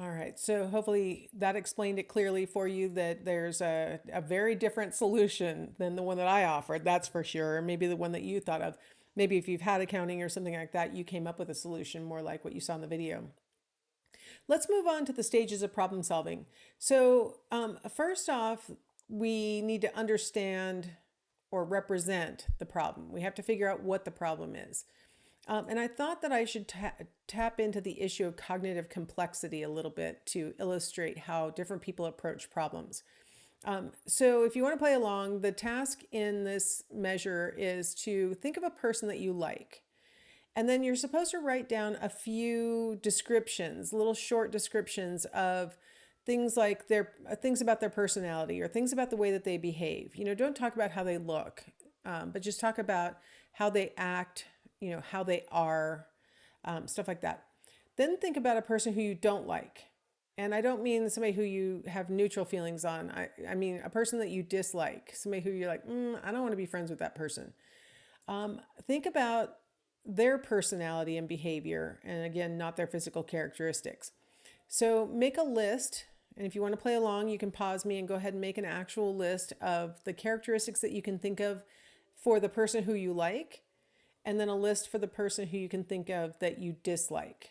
All right, so hopefully that explained it clearly for you that there's a very different solution than the one that I offered, that's for sure. Or maybe the one that you thought of. Maybe if you've had accounting or something like that, you came up with a solution more like what you saw in the video. Let's move on to the stages of problem solving. So, first off, we need to understand or represent the problem. We have to figure out what the problem is. And I thought that I should tap into the issue of cognitive complexity a little bit to illustrate how different people approach problems. So, if you want to play along, the task in this measure is to think of a person that you like. And then you're supposed to write down a few descriptions, little short descriptions of things like their things about their personality or things about the way that they behave. Don't talk about how they look, but just talk about how they act, how they are, stuff like that. Then think about a person who you don't like. And I don't mean somebody who you have neutral feelings on. I mean a person that you dislike, somebody who you're like, I don't want to be friends with that person. Think about their personality and behavior, and again, not their physical characteristics. So make a list, and if you want to play along, you can pause me and go ahead and make an actual list of the characteristics that you can think of for the person who you like, and then a list for the person who you can think of that you dislike.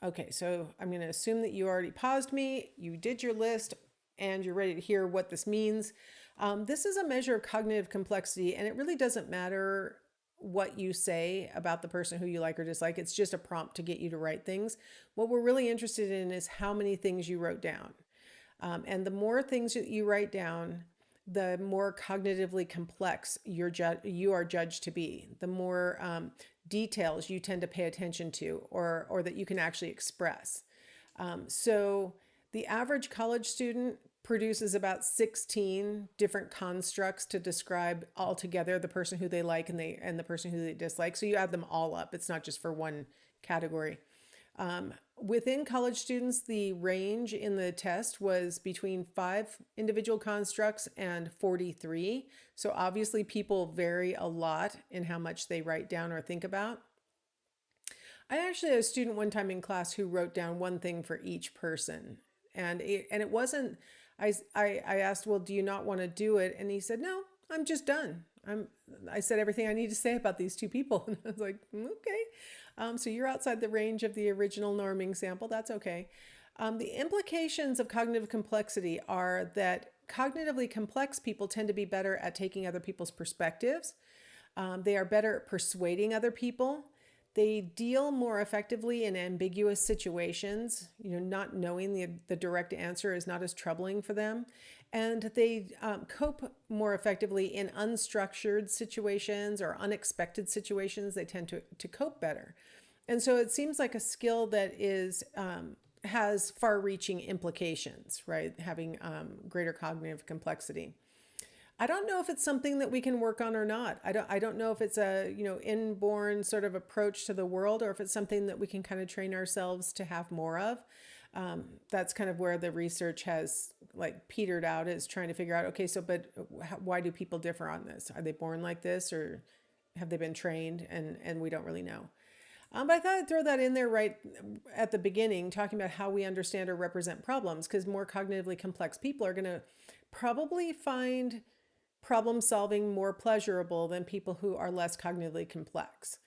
Okay, so I'm going to assume that you already paused me, you did your list, and you're ready to hear what this means. This is a measure of cognitive complexity, and it really doesn't matter what you say about the person who you like or dislike. It's just a prompt to get you to write things. What we're really interested in is how many things you wrote down. And the more things that you write down, the more cognitively complex you are judged to be. The more details you tend to pay attention to, or that you can actually express. So the average college student produces about 16 different constructs to describe altogether the person who they like and the person who they dislike. So you add them all up. It's not just for one category. Within college students, the range in the test was between 5 individual constructs and 43. So obviously people vary a lot in how much they write down or think about. I actually had a student one time in class who wrote down one thing for each person. And it wasn't, I asked, well, do you not want to do it? And he said, no, I'm just done. I said everything I need to say about these two people. And I was like, okay. So you're outside the range of the original norming sample. That's okay. The implications of cognitive complexity are that cognitively complex people tend to be better at taking other people's perspectives. They are better at persuading other people. They deal more effectively in ambiguous situations. Not knowing the direct answer is not as troubling for them. And they cope more effectively in unstructured situations or unexpected situations. They tend to cope better. And so it seems like a skill that has far-reaching implications, right? Having greater cognitive complexity. I don't know if it's something that we can work on or not. I don't know if it's a, inborn sort of approach to the world, or if it's something that we can kind of train ourselves to have more of. That's kind of where the research has like petered out, is trying to figure out, okay, so, but why do people differ on this? Are they born like this, or have they been trained? And we don't really know. But I thought I'd throw that in there right at the beginning, talking about how we understand or represent problems, because more cognitively complex people are going to probably find problem solving more pleasurable than people who are less cognitively complex,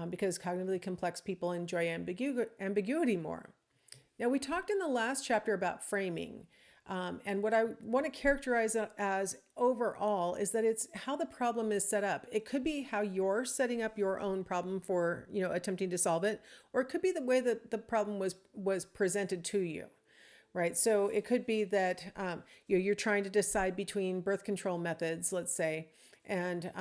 because cognitively complex people enjoy ambiguity more. Now, we talked in the last chapter about framing. And what I want to characterize it as overall is that it's how the problem is set up. It could be how you're setting up your own problem for, attempting to solve it, or it could be the way that the problem was presented to you. Right. So it could be that you're trying to decide between birth control methods, let's say, and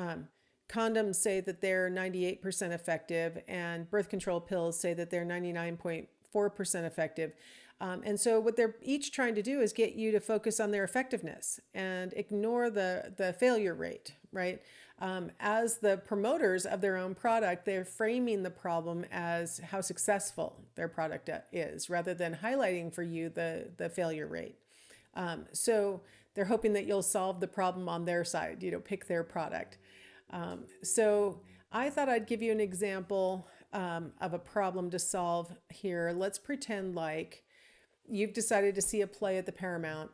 condoms say that they're 98% effective, and birth control pills say that they're 99.4% effective. And so what they're each trying to do is get you to focus on their effectiveness and ignore the failure rate, right? As the promoters of their own product, they're framing the problem as how successful their product is, rather than highlighting for you the failure rate. So they're hoping that you'll solve the problem on their side, pick their product. So I thought I'd give you an example of a problem to solve here. Let's pretend like you've decided to see a play at the Paramount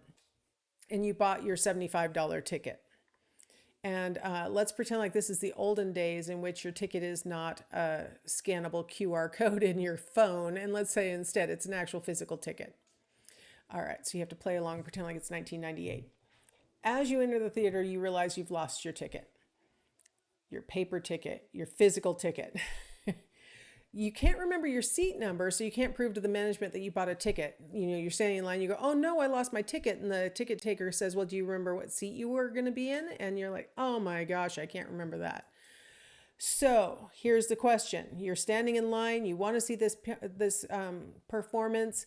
and you bought your $75 ticket. And let's pretend like this is the olden days in which your ticket is not a scannable QR code in your phone. And let's say instead it's an actual physical ticket. All right, so you have to play along, pretend like it's 1998. As you enter the theater, you realize you've lost your ticket, your paper ticket, your physical ticket. You can't remember your seat number, so you can't prove to the management that you bought a ticket. You know, you're standing in line, you go, oh no, I lost my ticket. And the ticket taker says, well, do you remember what seat you were going to be in? And you're like, oh my gosh, I can't remember that. So here's the question. You're standing in line, you want to see this performance.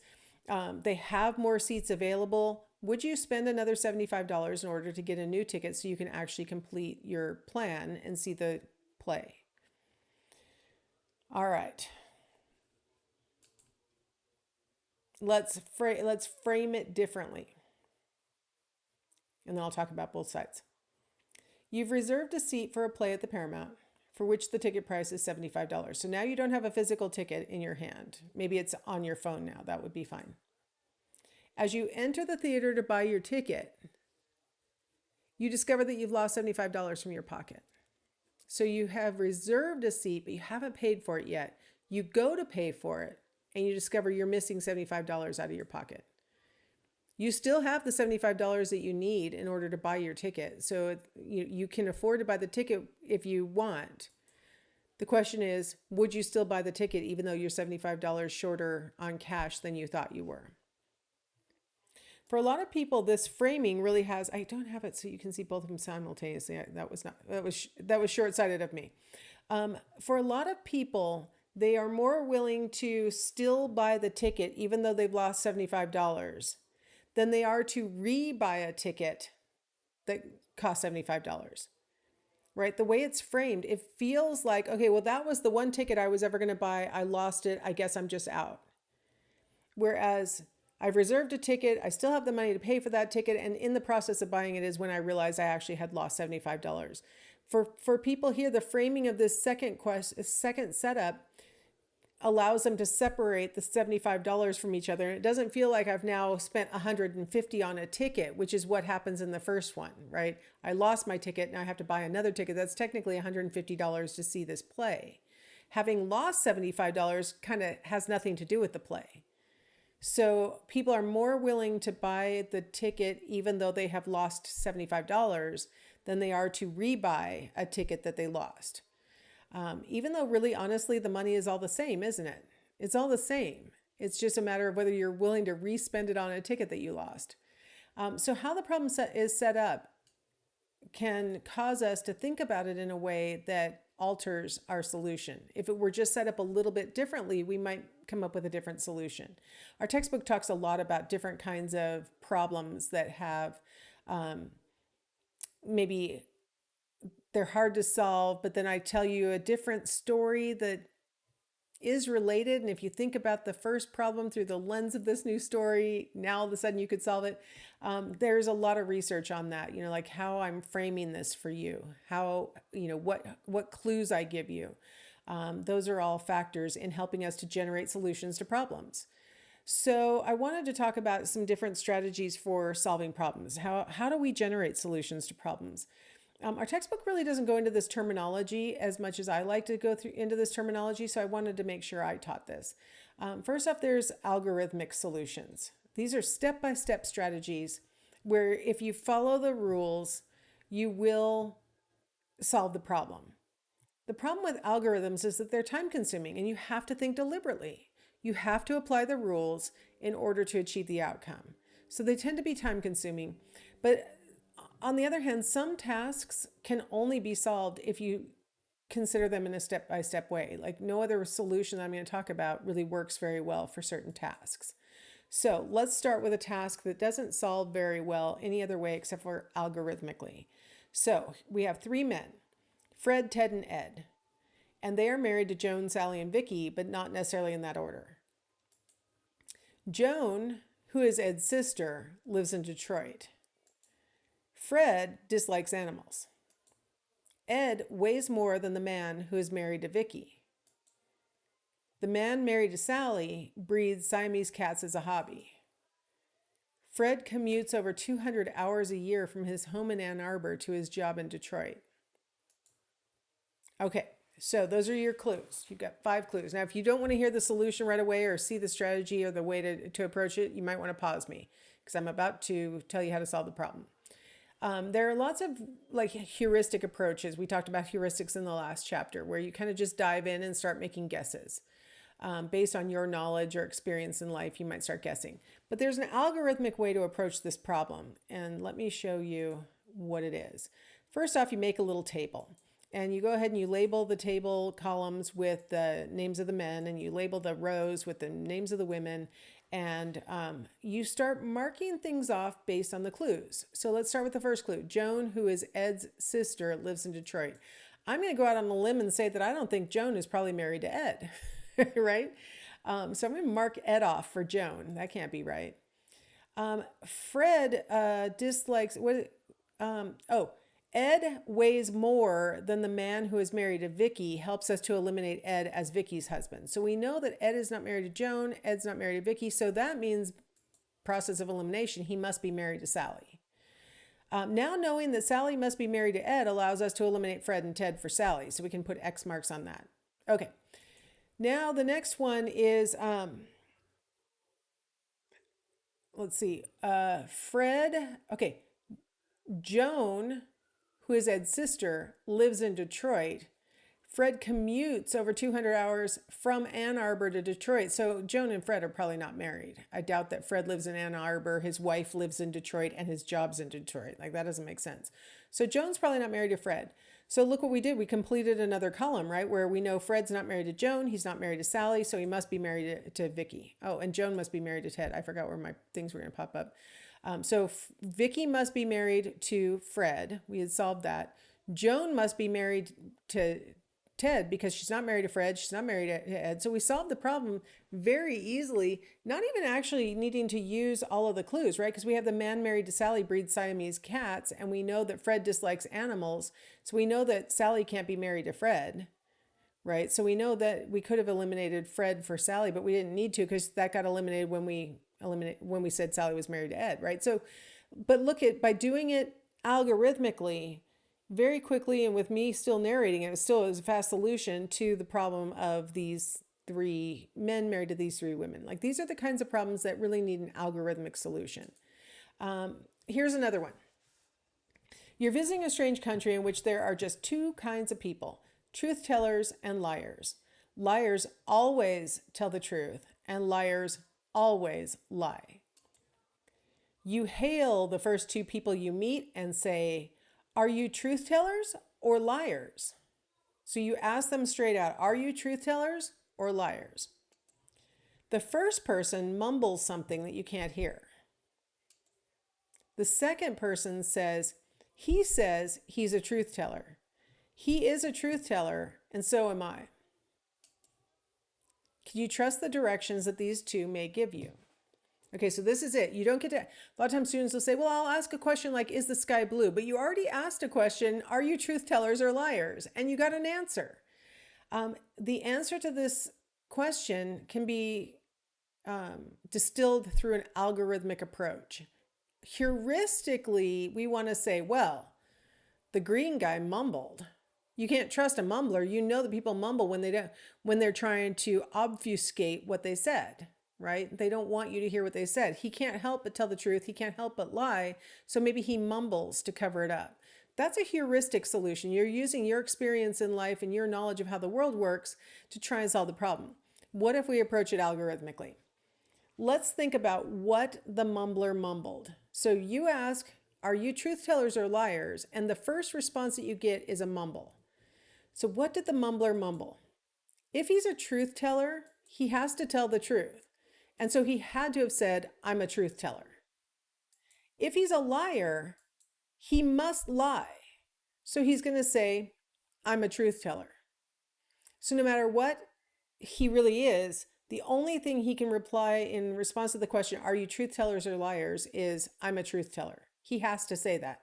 They have more seats available. Would you spend another $75 in order to get a new ticket so you can actually complete your plan and see the play? All right. Let's frame it differently. And then I'll talk about both sides. You've reserved a seat for a play at the Paramount for which the ticket price is $75. So now you don't have a physical ticket in your hand. Maybe it's on your phone now. That would be fine. As you enter the theater to buy your ticket, you discover that you've lost $75 from your pocket. So you have reserved a seat, but you haven't paid for it yet. You go to pay for it, and you discover you're missing $75 out of your pocket. You still have the $75 that you need in order to buy your ticket. So you can afford to buy the ticket if you want. The question is, would you still buy the ticket even though you're $75 shorter on cash than you thought you were? For a lot of people, this framing really has, I don't have it so you can see both of them simultaneously. That was short-sighted of me. For a lot of people, they are more willing to still buy the ticket even though they've lost $75 than they are to re-buy a ticket that costs $75. Right? The way it's framed, it feels like, okay, well, that was the one ticket I was ever going to buy. I lost it. I guess I'm just out. Whereas I've reserved a ticket. I still have the money to pay for that ticket. And in the process of buying it is when I realized I actually had lost $75. For people here, the framing of this second setup allows them to separate the $75 from each other. And it doesn't feel like I've now spent $150 on a ticket, which is what happens in the first one, right? I lost my ticket. Now I have to buy another ticket. That's technically $150 to see this play. Having lost $75 kind of has nothing to do with the play. So people are more willing to buy the ticket even though they have lost $75 than they are to rebuy a ticket that they lost. Even though really honestly the money is all the same, isn't it? It's all the same. It's just a matter of whether you're willing to re-spend it on a ticket that you lost. So how the problem is set up can cause us to think about it in a way that alters our solution. If it were just set up a little bit differently, we might come up with a different solution. Our textbook talks a lot about different kinds of problems that have maybe they're hard to solve, but then I tell you a different story that is related. And if you think about the first problem through the lens of this new story, now all of a sudden you could solve it. There's a lot of research on that, like how I'm framing this for you, how, what clues I give you. Those are all factors in helping us to generate solutions to problems. So I wanted to talk about some different strategies for solving problems. How do we generate solutions to problems? Our textbook really doesn't go into this terminology as much as I like to go into this terminology, so I wanted to make sure I taught this. First off, there's algorithmic solutions. These are step-by-step strategies where if you follow the rules, you will solve the problem. The problem with algorithms is that they're time-consuming and you have to think deliberately. You have to apply the rules in order to achieve the outcome. So they tend to be time-consuming, but on the other hand, some tasks can only be solved if you consider them in a step-by-step way. Like no other solution that I'm going to talk about really works very well for certain tasks. So let's start with a task that doesn't solve very well any other way except for algorithmically. So we have three men, Fred, Ted, and Ed. And they are married to Joan, Sally, and Vicky, but not necessarily in that order. Joan, who is Ed's sister, lives in Detroit. Fred dislikes animals. Ed weighs more than the man who is married to Vicky. The man married to Sally breeds Siamese cats as a hobby. Fred commutes over 200 hours a year from his home in Ann Arbor to his job in Detroit. Okay, so those are your clues. You've got 5 clues. Now, if you don't want to hear the solution right away or see the strategy or the way to approach it, you might want to pause me because I'm about to tell you how to solve the problem. There are lots of like heuristic approaches. We talked about heuristics in the last chapter where you kind of just dive in and start making guesses. Based on your knowledge or experience in life, you might start guessing. But there's an algorithmic way to approach this problem. And let me show you what it is. First off, you make a little table. And you go ahead and you label the table columns with the names of the men, and you label the rows with the names of the women. And you start marking things off based on the clues. So let's start with the first clue. Joan, who is Ed's sister, lives in Detroit. I'm going to go out on a limb and say that I don't think Joan is probably married to Ed, right? So I'm going to mark Ed off for Joan. That can't be right. Fred dislikes, Ed weighs more than the man who is married to Vicky helps us to eliminate Ed as Vicky's husband. So we know that Ed is not married to Joan, Ed's not married to Vicky, so that means process of elimination, he must be married to Sally. Now knowing that Sally must be married to Ed allows us to eliminate Fred and Ted for Sally, so we can put X marks on that. Okay, now the next one is, let's see, Joan, who is Ed's sister, lives in Detroit. Fred commutes over 200 hours from Ann Arbor to Detroit. So Joan and Fred are probably not married. I doubt that Fred lives in Ann Arbor, his wife lives in Detroit, and his job's in Detroit. Like, that doesn't make sense. So Joan's probably not married to Fred. So look what we did. We completed another column, right? Where we know Fred's not married to Joan. He's not married to Sally. So he must be married to Vicky. Oh, and Joan must be married to Ted. I forgot where my things were going to pop up. So Vicky must be married to Fred. We had solved that. Joan must be married to Ted because she's not married to Fred. She's not married to Ed. So we solved the problem very easily, not even actually needing to use all of the clues, right? Because we have the man married to Sally breeds Siamese cats, and we know that Fred dislikes animals. So we know that Sally can't be married to Fred, right? So we know that we could have eliminated Fred for Sally, but we didn't need to because that got eliminated when we said Sally was married to Ed, right? So, but look at, by doing it algorithmically, very quickly, and with me still narrating it, it was a fast solution to the problem of these 3 men married to these 3 women. Like, these are the kinds of problems that really need an algorithmic solution. Here's another one. You're visiting a strange country in which there are just 2 kinds of people, truth tellers and liars. Liars always tell the truth, and liars always lie. You hail the first 2 people you meet and say, "Are you truth tellers or liars?" So you ask them straight out, are you truth tellers or liars? The first person mumbles something that you can't hear. The second person says he's a truth teller. He is a truth teller, and so am I. Can you trust the directions that these 2 may give you? Okay, so this is it. You don't get to, a lot of times students will say, well, I'll ask a question like, is the sky blue? But you already asked a question, are you truth tellers or liars? And you got an answer. The answer to this question can be distilled through an algorithmic approach. Heuristically, we want to say, well, the green guy mumbled. You can't trust a mumbler. You know that people mumble when they're trying to obfuscate what they said. Right? They don't want you to hear what they said. He can't help but tell the truth. He can't help but lie. So maybe he mumbles to cover it up. That's a heuristic solution. You're using your experience in life and your knowledge of how the world works to try and solve the problem. What if we approach it algorithmically? Let's think about what the mumbler mumbled. So you ask, are you truth tellers or liars? And the first response that you get is a mumble. So what did the mumbler mumble? If he's a truth teller, he has to tell the truth. And so he had to have said, I'm a truth teller. If he's a liar, he must lie. So he's going to say, I'm a truth teller. So no matter what he really is, the only thing he can reply in response to the question, are you truth tellers or liars, is I'm a truth teller. He has to say that.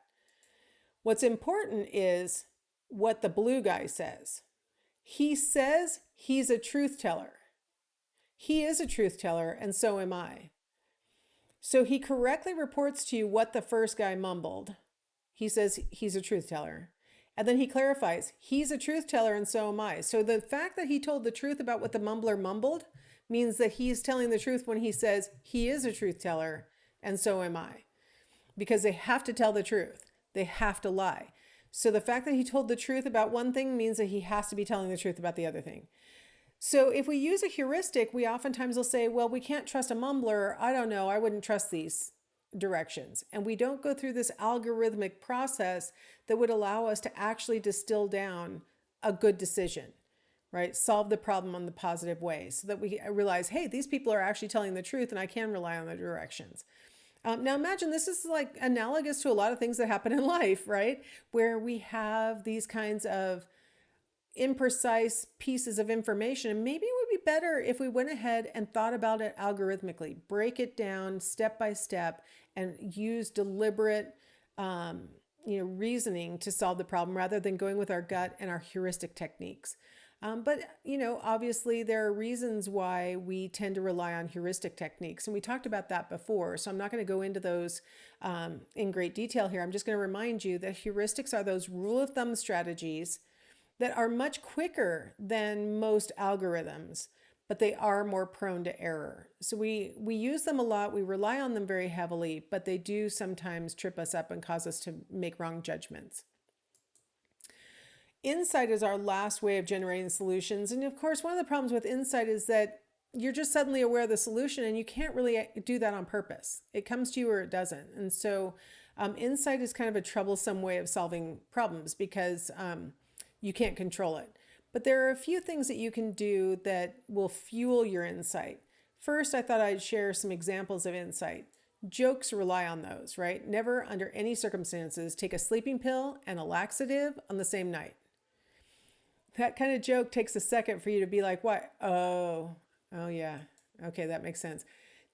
What's important is what the blue guy says. He says he's a truth teller. He is a truth teller, and so am I. So he correctly reports to you what the first guy mumbled. He says he's a truth teller. And then he clarifies, he's a truth teller and so am I. So the fact that he told the truth about what the mumbler mumbled means that he's telling the truth when he says he is a truth teller and so am I. Because they have to tell the truth. They have to lie. So the fact that he told the truth about one thing means that he has to be telling the truth about the other thing. So if we use a heuristic, we oftentimes will say, well, we can't trust a mumbler. I don't know. I wouldn't trust these directions. And we don't go through this algorithmic process that would allow us to actually distill down a good decision, right? Solve the problem in the positive way so that we realize, hey, these people are actually telling the truth and I can rely on the directions. Now imagine this is like analogous to a lot of things that happen in life, right? Where we have these kinds of imprecise pieces of information. And maybe it would be better if we went ahead and thought about it algorithmically, break it down step by step and use deliberate reasoning to solve the problem rather than going with our gut and our heuristic techniques. But obviously there are reasons why we tend to rely on heuristic techniques. And we talked about that before. So I'm not going to go into those in great detail here. I'm just going to remind you that heuristics are those rule of thumb strategies that are much quicker than most algorithms, but they are more prone to error. So we use them a lot, we rely on them very heavily, but they do sometimes trip us up and cause us to make wrong judgments. Insight is our last way of generating solutions. And of course, one of the problems with insight is that you're just suddenly aware of the solution and you can't really do that on purpose. It comes to you or it doesn't. And so insight is kind of a troublesome way of solving problems because you can't control it. But there are a few things that you can do that will fuel your insight. First, I thought I'd share some examples of insight. Jokes rely on those, right? Never under any circumstances take a sleeping pill and a laxative on the same night. That kind of joke takes a second for you to be like, what? Oh yeah. Okay, that makes sense.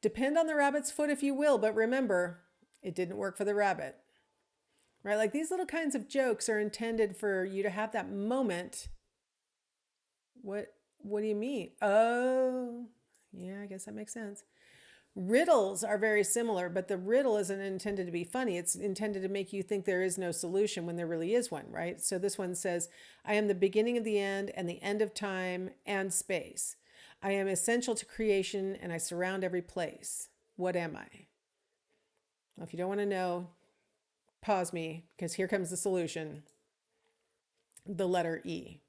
Depend on the rabbit's foot if you will, but remember, it didn't work for the rabbit. Right? Like these little kinds of jokes are intended for you to have that moment. What do you mean? Oh, yeah, I guess that makes sense. Riddles are very similar, but the riddle isn't intended to be funny. It's intended to make you think there is no solution when there really is one, right? So this one says, I am the beginning of the end and the end of time and space. I am essential to creation and I surround every place. What am I? Well, if you don't want to know, pause me because here comes the solution. The letter E.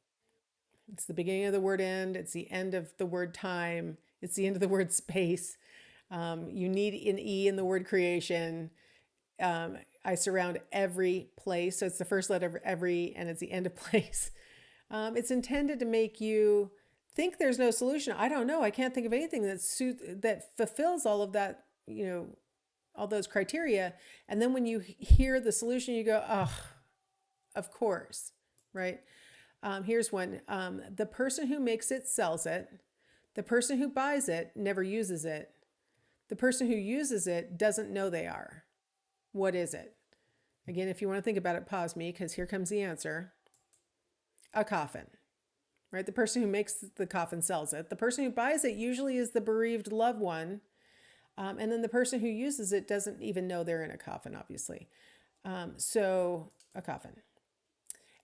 It's the beginning of the word end. It's the end of the word time. It's the end of the word space. You need an E in the word creation. I surround every place. So it's the first letter of every, and it's the end of place. It's intended to make you think there's no solution. I don't know. I can't think of anything that fulfills all of that, all those criteria. And then when you hear the solution, you go, oh, of course, right? Here's one. The person who makes it sells it. The person who buys it never uses it. The person who uses it doesn't know they are. What is it? Again, if you want to think about it, pause me because here comes the answer. A coffin, right? The person who makes the coffin sells it. The person who buys it usually is the bereaved loved one. And then the person who uses it doesn't even know they're in a coffin, obviously. So a coffin.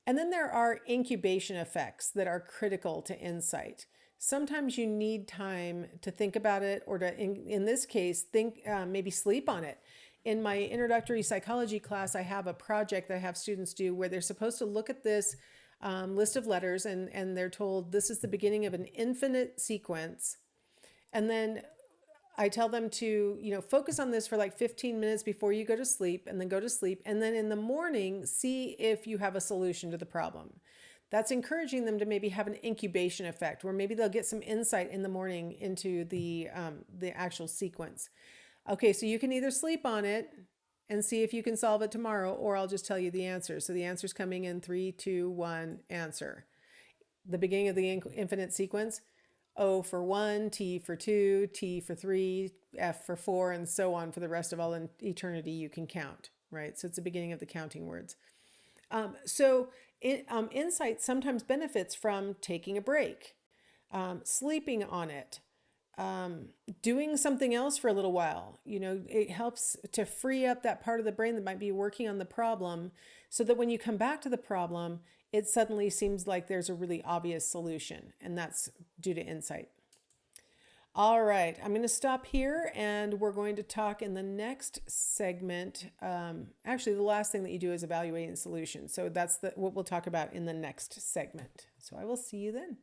And then there are incubation effects that are critical to insight. Sometimes you need time to think about it or to, in this case, maybe sleep on it. In my introductory psychology class, I have a project that I have students do where they're supposed to look at this list of letters and they're told this is the beginning of an infinite sequence. And then I tell them to, focus on this for like 15 minutes before you go to sleep and then go to sleep. And then in the morning, see if you have a solution to the problem. That's encouraging them to maybe have an incubation effect where maybe they'll get some insight in the morning into the actual sequence. Okay, so you can either sleep on it and see if you can solve it tomorrow, or I'll just tell you the answer. So the answer's coming in 3, 2, 1, answer. The beginning of the infinite sequence, O for 1, T for 2, T for 3, F for 4, and so on for the rest of all eternity you can count, right? So it's the beginning of the counting words. Insight sometimes benefits from taking a break, sleeping on it, doing something else for a little while. You know, it helps to free up that part of the brain that might be working on the problem so that when you come back to the problem, it suddenly seems like there's a really obvious solution. And that's due to insight. All right, I'm going to stop here and we're going to talk in the next segment. Actually, the last thing that you do is evaluating solutions. So that's what we'll talk about in the next segment. So I will see you then.